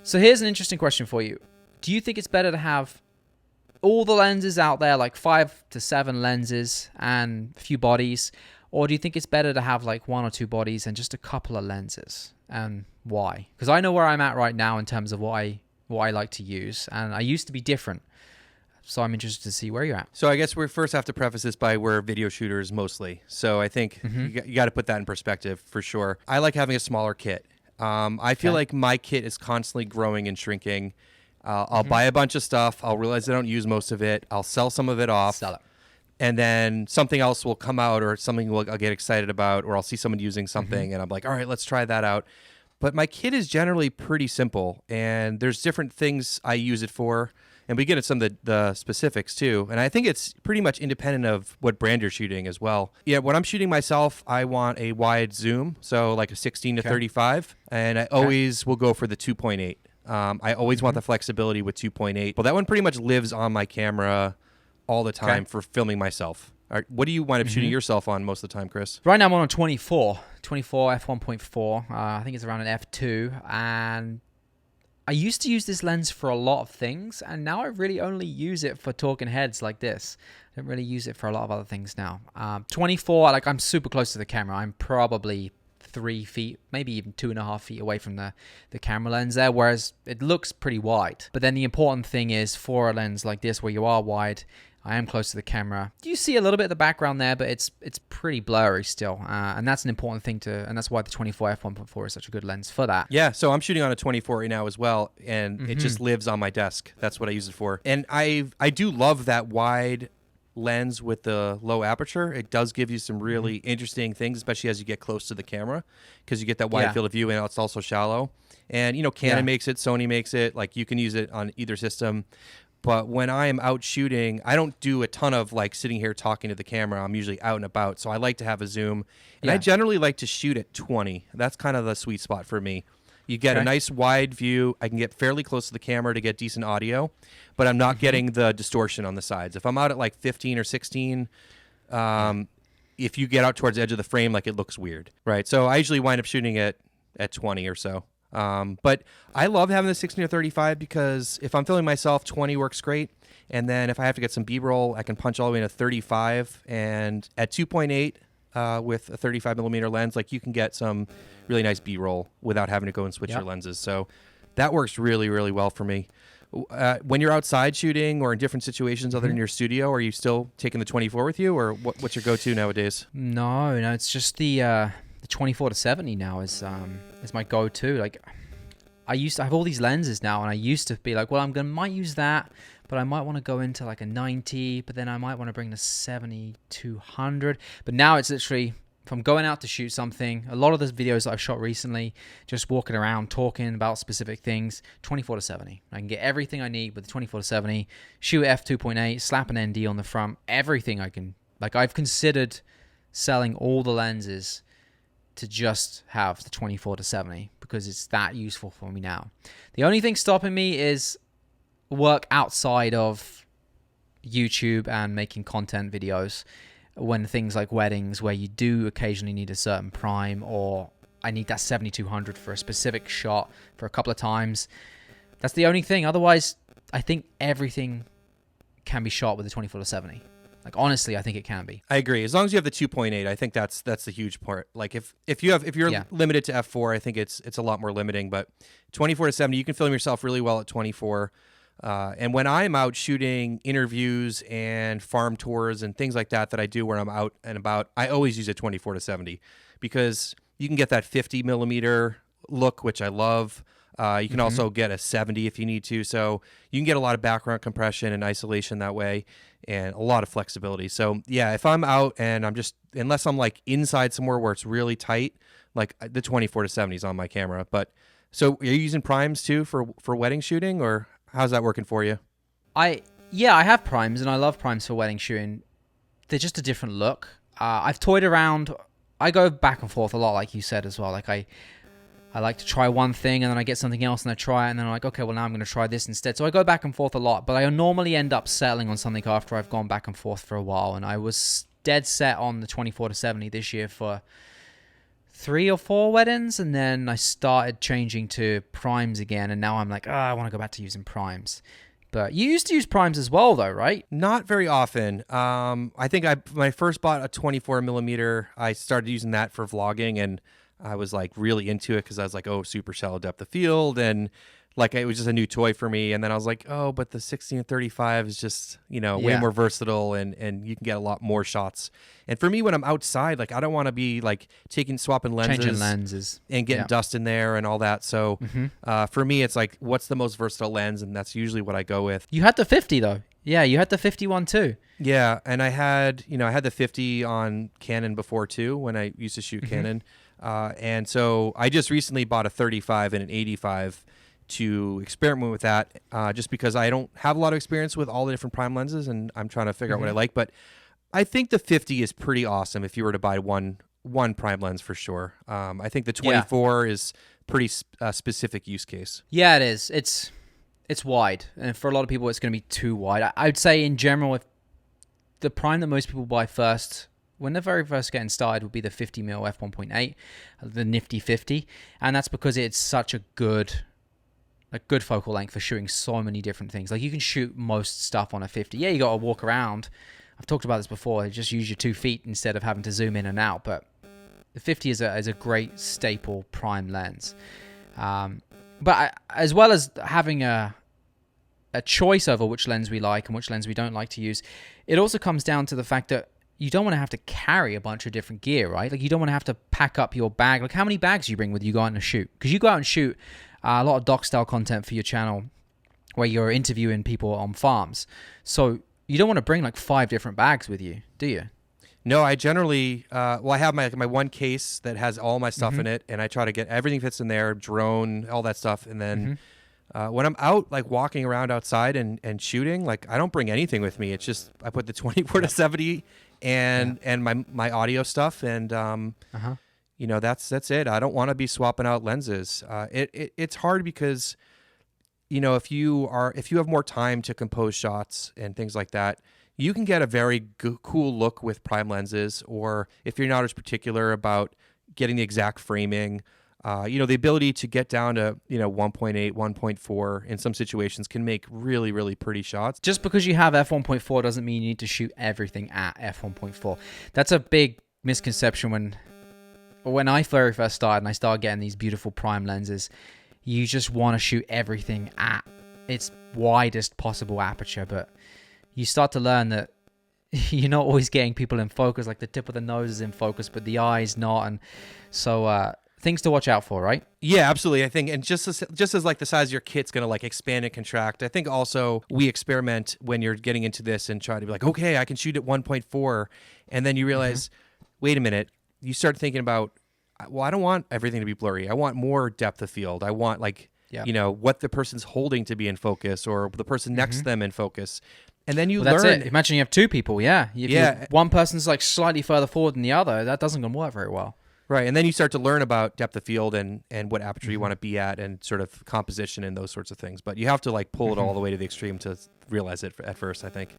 So here's an interesting question for you. Do you think it's better to have all the lenses out there, like 5 to 7 lenses and a few bodies? Or do you think it's better to have like 1 or 2 bodies and just a couple of lenses? And why? Because I know where I'm at right now in terms of what I like to use. And I used to be different. So I'm interested to see where you're at. So I guess we first have to preface this by we're video shooters mostly. So I think you got to put that in perspective for sure. I like having a smaller kit. I feel like my kit is constantly growing and shrinking. I'll buy a bunch of stuff. I'll realize I don't use most of it. I'll sell some of it off. Sell it. And then something else will come out or something I'll get excited about, or I'll see someone using something and I'm like, all right, let's try that out. But my kit is generally pretty simple, and there's different things I use it for. And we get into some of the specifics too. And I think it's pretty much independent of what brand you're shooting as well. Yeah, when I'm shooting myself, I want a wide zoom, so like a 16 to 35. And I always will go for the 2.8. I always want the flexibility with 2.8. Well, that one pretty much lives on my camera all the time for filming myself. All right, what do you wind up shooting yourself on most of the time, Chris? Right now I'm on a 24 f1.4. I think it's around an f2. And I used to use this lens for a lot of things, and now I really only use it for talking heads like this. I don't really use it for a lot of other things now. 24, like I'm super close to the camera. I'm probably 3 feet, maybe even 2.5 feet away from the camera lens there, whereas it looks pretty wide. But then the important thing is for a lens like this where you are wide, I am close to the camera. You see a little bit of the background there, but it's pretty blurry still. And that's an important thing and that's why the 24 f1.4 is such a good lens for that. Yeah, so I'm shooting on a 24 right now as well, and it just lives on my desk. That's what I use it for. And I do love that wide lens with the low aperture. It does give you some really interesting things, especially as you get close to the camera, because you get that wide field of view, and it's also shallow. And, Canon makes it, Sony makes it. Like, you can use it on either system. But when I am out shooting, I don't do a ton of like sitting here talking to the camera. I'm usually out and about. So I like to have a zoom. And I generally like to shoot at 20. That's kind of the sweet spot for me. You get a nice wide view. I can get fairly close to the camera to get decent audio, but I'm not getting the distortion on the sides. If I'm out at like 15 or 16, if you get out towards the edge of the frame, like, it looks weird, right? So I usually wind up shooting at 20 or so. But I love having the 16 or 35 because if I'm filming myself, 20 works great. And then if I have to get some B-roll, I can punch all the way into 35. And at 2.8 with a 35 millimeter lens, like, you can get some really nice B-roll without having to go and switch your lenses. So that works really, really well for me. When you're outside shooting or in different situations other than your studio, are you still taking the 24 with you, or what's your go-to nowadays? No, it's just the 24 to 70 now is my go-to. Like, I used to have all these lenses now, and I used to be like, well, might use that, but I might want to go into like a 90, but then I might want to bring the 70-200. But now it's literally, if I'm going out to shoot something, a lot of the videos that I've shot recently, just walking around talking about specific things, 24 to 70. I can get everything I need with the 24 to 70, shoot f2.8, slap an ND on the front, everything I can. Like, I've considered selling all the lenses to just have the 24 to 70 because it's that useful for me now. The only thing stopping me is work outside of YouTube and making content videos, when things like weddings where you do occasionally need a certain prime, or I need that 7200 for a specific shot for a couple of times. That's the only thing. Otherwise, I think everything can be shot with the 24 to 70. Like, honestly, I think it can be. I agree. As long as you have the 2.8, I think that's the huge part. Like, if you're limited to f4, I think it's a lot more limiting. But 24 to 70, you can film yourself really well at 24. And when I'm out shooting interviews and farm tours and things like that I do where I'm out and about, I always use a 24 to 70 because you can get that 50 millimeter look, which I love. You can also get a 70 if you need to. So you can get a lot of background compression and isolation that way, and a lot of flexibility. So yeah, if I'm out and unless I'm like inside somewhere where it's really tight, like, the 24 to 70 is on my camera. But so are you using primes too for wedding shooting, or how's that working for you? I have primes, and I love primes for wedding shooting. They're just a different look. I've toyed around. I go back and forth a lot, like you said as well. Like, I like to try one thing, and then I get something else, and I try it, and then I'm like, okay, well, now I'm going to try this instead. So I go back and forth a lot, but I normally end up settling on something after I've gone back and forth for a while. And I was dead set on the 24 to 70 this year for 3 or 4 weddings, and then I started changing to primes again, and now I'm like, I want to go back to using primes. But you used to use primes as well, though, right? Not very often. I think when I first bought a 24 millimeter, I started using that for vlogging, and I was like really into it because I was like, oh, super shallow depth of field, and like it was just a new toy for me. And then I was like, oh, but the 16 and 35 is just, way more versatile, and you can get a lot more shots. And for me, when I'm outside, like I don't want to be like swapping lenses, Changing lenses, and getting dust in there and all that. So for me, it's like, what's the most versatile lens? And that's usually what I go with. You had the 50 though. Yeah, you had the 51 too. Yeah, and I had the 50 on Canon before too when I used to shoot Canon. And so I just recently bought a 35 and an 85 to experiment with that, just because I don't have a lot of experience with all the different prime lenses, and I'm trying to figure out what I like. But I think the 50 is pretty awesome if you were to buy one prime lens for sure. I think the 24 is pretty specific use case. Yeah, it is. It's wide, and for a lot of people, it's going to be too wide. I would say in general, if the prime that most people buy first, when they're very first getting started, would be the 50mm f1.8, the nifty 50, and that's because it's such a good focal length for shooting so many different things. Like you can shoot most stuff on a 50. Yeah, you got to walk around. I've talked about this before. Just use your 2 feet instead of having to zoom in and out. But the 50 is a great staple prime lens. As well as having a choice over which lens we like and which lens we don't like to use, it also comes down to the fact that you don't want to have to carry a bunch of different gear, right? Like you don't want to have to pack up your bag. Like how many bags do you bring with you go out and shoot? Because you go out and shoot a lot of doc-style content for your channel where you're interviewing people on farms. So you don't want to bring like 5 different bags with you, do you? No, I generally, I have my one case that has all my stuff in it, and I try to get everything fits in there, drone, all that stuff. And then when I'm out, like walking around outside and shooting, like I don't bring anything with me. It's just, I put the 24 to 70 and my audio stuff. And, that's it. I don't want to be swapping out lenses. It's hard because, if you have more time to compose shots and things like that, you can get a very cool look with prime lenses. Or if you're not as particular about getting the exact framing, the ability to get down to 1.8, 1.4 in some situations can make really, really pretty shots. Just because you have f1.4 doesn't mean you need to shoot everything at f1.4. That's a big misconception. When I very first started and I started getting these beautiful prime lenses, you just want to shoot everything at its widest possible aperture, but you start to learn that you're not always getting people in focus. Like the tip of the nose is in focus, but the eye's not. And so things to watch out for, right? Yeah, absolutely. I think, and just as like the size of your kit's going to like expand and contract, I think also we experiment when you're getting into this and try to be like, okay, I can shoot at 1.4. And then you realize, wait a minute, you start thinking about, well, I don't want everything to be blurry. I want more depth of field. I want like, what the person's holding to be in focus, or the person next to them in focus. And then you learn. That's it. Imagine you have 2 people. If one person's like slightly further forward than the other, that doesn't going to work very well. Right. And then you start to learn about depth of field and what aperture you want to be at, and sort of composition and those sorts of things. But you have to like pull it all the way to the extreme to realize it at first, I think.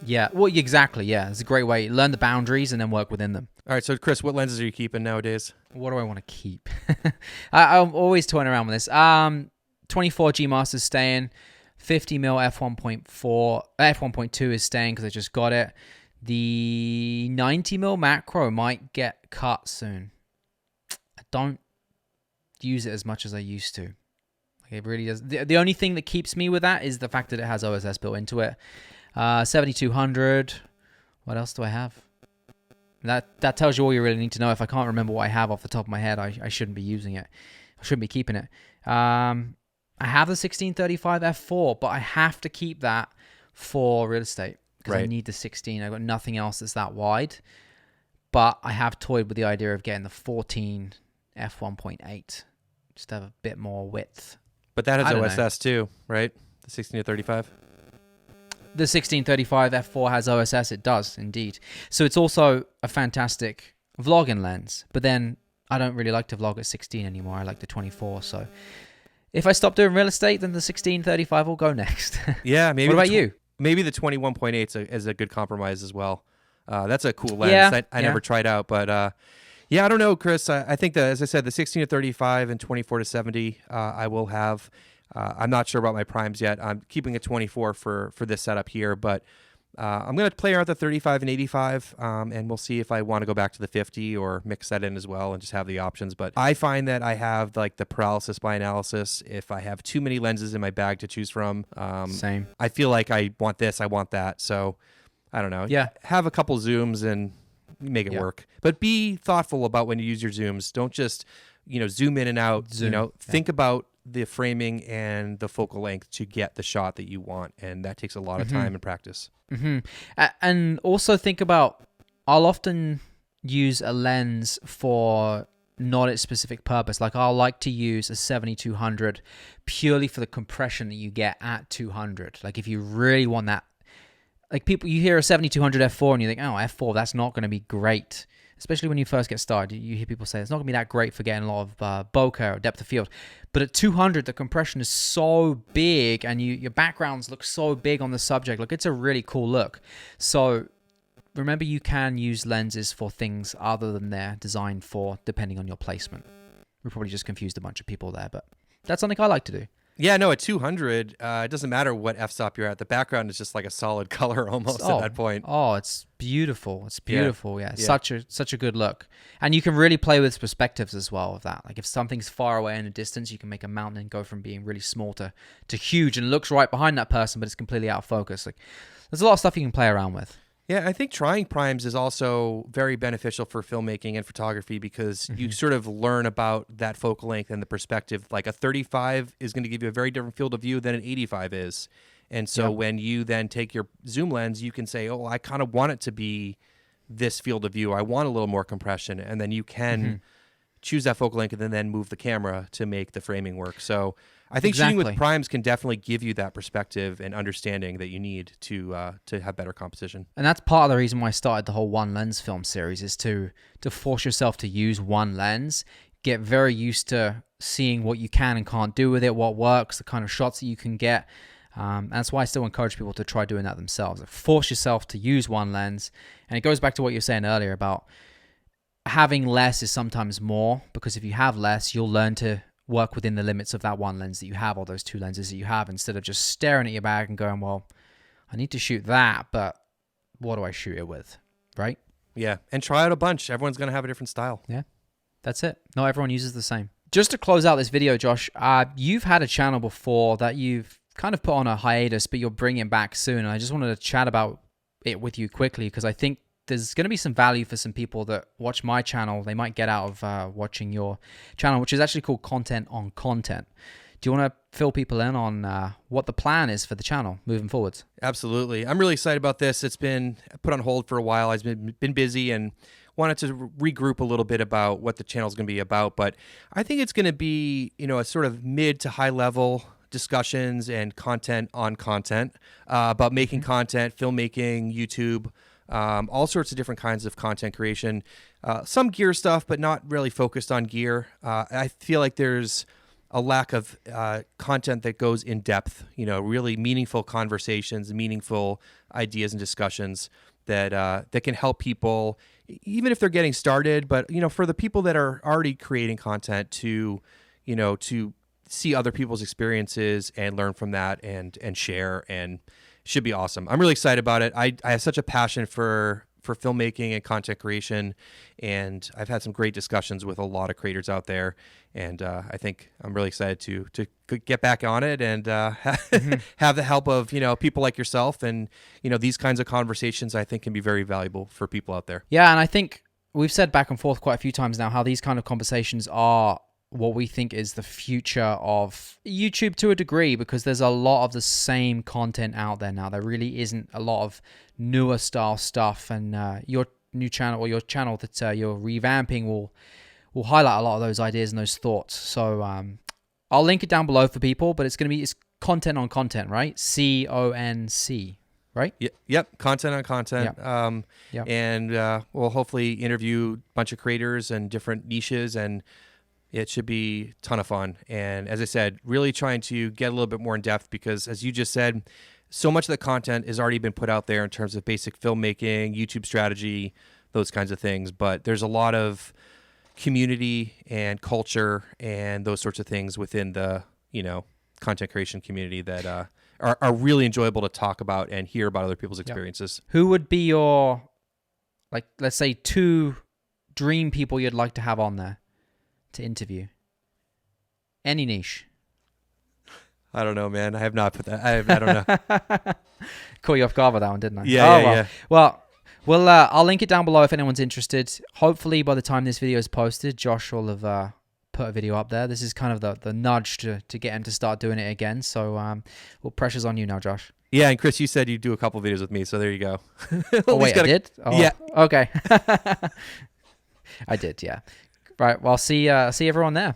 Yeah. Well, exactly. Yeah. It's a great way. Learn the boundaries and then work within them. All right. So, Chris, what lenses are you keeping nowadays? What do I want to keep? I'm always toying around with this. 24 G Master's staying. 50mm f1.4, f1.2 is staying because I just got it. The 90mm macro might get cut soon. I don't use it as much as I used to. Like it really does. The only thing that keeps me with that is the fact that it has OSS built into it. 7200. What else do I have? That tells you all you really need to know. If I can't remember what I have off the top of my head, I shouldn't be using it. I shouldn't be keeping it. I have the 1635 f4, but I have to keep that for real estate because I need the 16. I've got nothing else that's that wide. But I have toyed with the idea of getting the 14 f1.8 just to have a bit more width. But that has OSS too, right? The 16 to 35? The 1635 f4 has OSS. It does, indeed. So it's also a fantastic vlogging lens. But then I don't really like to vlog at 16 anymore. I like the 24, so... If I stop doing real estate, then the 1635 will go next. Yeah, maybe. What about you? Maybe the 21.8 is a good compromise as well. That's a cool lens. I never tried out, but Yeah, I don't know, Chris. I think that, as I said, the 16 to 35 and 24 to 70, I will have. I'm not sure about my primes yet. I'm keeping a 24 for this setup here, but I'm going to play around the 35 and 85, and we'll see if I want to go back to the 50 or mix that in as well and just have the options. But I find that I have like the paralysis by analysis. If I have too many lenses in my bag to choose from, Same. I feel like I want this, I want that. So I don't know. Yeah. Have a couple zooms and make it work. But be thoughtful about when you use your zooms. Don't just, zoom in and out. Think about the framing and the focal length to get the shot that you want, and that takes a lot of time and practice. And also think about, I'll often use a lens for not its specific purpose. Like I'll like to use a 70-200 purely for the compression that you get at 200. Like if you really want that, like people, you hear a 70-200 f4 and you think, oh, f4, that's not going to be great. Especially when you first get started, you hear people say it's not going to be that great for getting a lot of bokeh or depth of field. But at 200, the compression is so big and your backgrounds look so big on the subject. Like it's a really cool look. So remember, you can use lenses for things other than they're designed for, depending on your placement. We probably just confused a bunch of people there, but that's something I like to do. Yeah, no, at 200, it doesn't matter what f-stop you're at. The background is just like a solid color almost at that point. Oh, it's beautiful. It's beautiful. Yeah. Such a good look. And you can really play with perspectives as well of that. Like if something's far away in the distance, you can make a mountain and go from being really small to huge and looks right behind that person, but it's completely out of focus. Like there's a lot of stuff you can play around with. Yeah, I think trying primes is also very beneficial for filmmaking and photography because you sort of learn about that focal length and the perspective. Like a 35 is going to give you a very different field of view than an 85 is. And so when you then take your zoom lens, you can say, oh, I kind of want it to be this field of view. I want a little more compression. And then you can choose that focal length and then move the camera to make the framing work. So I think shooting with primes can definitely give you that perspective and understanding that you need to have better composition. And that's part of the reason why I started the whole one lens film series, is to force yourself to use one lens, get very used to seeing what you can and can't do with it, what works, the kind of shots that you can get. And that's why I still encourage people to try doing that themselves. Force yourself to use one lens. And it goes back to what you were saying earlier about having less is sometimes more, because if you have less, you'll learn to work within the limits of that one lens that you have, or those two lenses that you have, instead of just staring at your bag and going, well, I need to shoot that, but what do I shoot it with, right? Yeah, and try out a bunch. Everyone's going to have a different style. Yeah, that's it. Not everyone uses the same. Just to close out this video, Josh, you've had a channel before that you've kind of put on a hiatus, but you're bringing back soon, and I just wanted to chat about it with you quickly, because I think there's going to be some value for some people that watch my channel. They might get out of watching your channel, which is actually called Content on Content. Do you want to fill people in on what the plan is for the channel moving forwards? Absolutely. I'm really excited about this. It's been put on hold for a while. I've been busy and wanted to regroup a little bit about what the channel is going to be about. But I think it's going to be, a sort of mid to high level discussions and content on content about making content, filmmaking, YouTube, all sorts of different kinds of content creation, some gear stuff, but not really focused on gear. I feel like there's a lack of content that goes in depth, really meaningful conversations, meaningful ideas and discussions that can help people, even if they're getting started. But, for the people that are already creating content to see other people's experiences and learn from that and share, and should be awesome. I'm really excited about it. I have such a passion for filmmaking and content creation, and I've had some great discussions with a lot of creators out there, and I think I'm really excited to get back on it and have the help of people like yourself, and these kinds of conversations I think can be very valuable for people out there. Yeah, and I think we've said back and forth quite a few times now how these kind of conversations are what we think is the future of YouTube to a degree, because there's a lot of the same content out there now. There really isn't a lot of newer style stuff, and your new channel, or your channel that you're revamping, will highlight a lot of those ideas and those thoughts. So I'll link it down below for people, but it's content on content, right? CONC, right? Yep. Content on content. Yep. And we'll hopefully interview a bunch of creators and different niches, and it should be a ton of fun. And as I said, really trying to get a little bit more in depth, because as you just said, so much of the content has already been put out there in terms of basic filmmaking, YouTube strategy, those kinds of things. But there's a lot of community and culture and those sorts of things within the, content creation community that are really enjoyable to talk about and hear about other people's experiences. Who would be your, like, let's say 2 dream people you'd like to have on there to interview? Any niche. I don't know, man. I have not put that. I don't know. Caught you off guard with that one, didn't I? Yeah. Well, I'll link it down below if anyone's interested. Hopefully, by the time this video is posted, Josh will have put a video up there. This is kind of the nudge to get him to start doing it again. So, well, pressure's on you now, Josh. Yeah, and Chris, you said you'd do a couple videos with me, so there you go. Oh, wait, I did? Oh, yeah. Okay. I did, yeah. Right, well, see everyone there.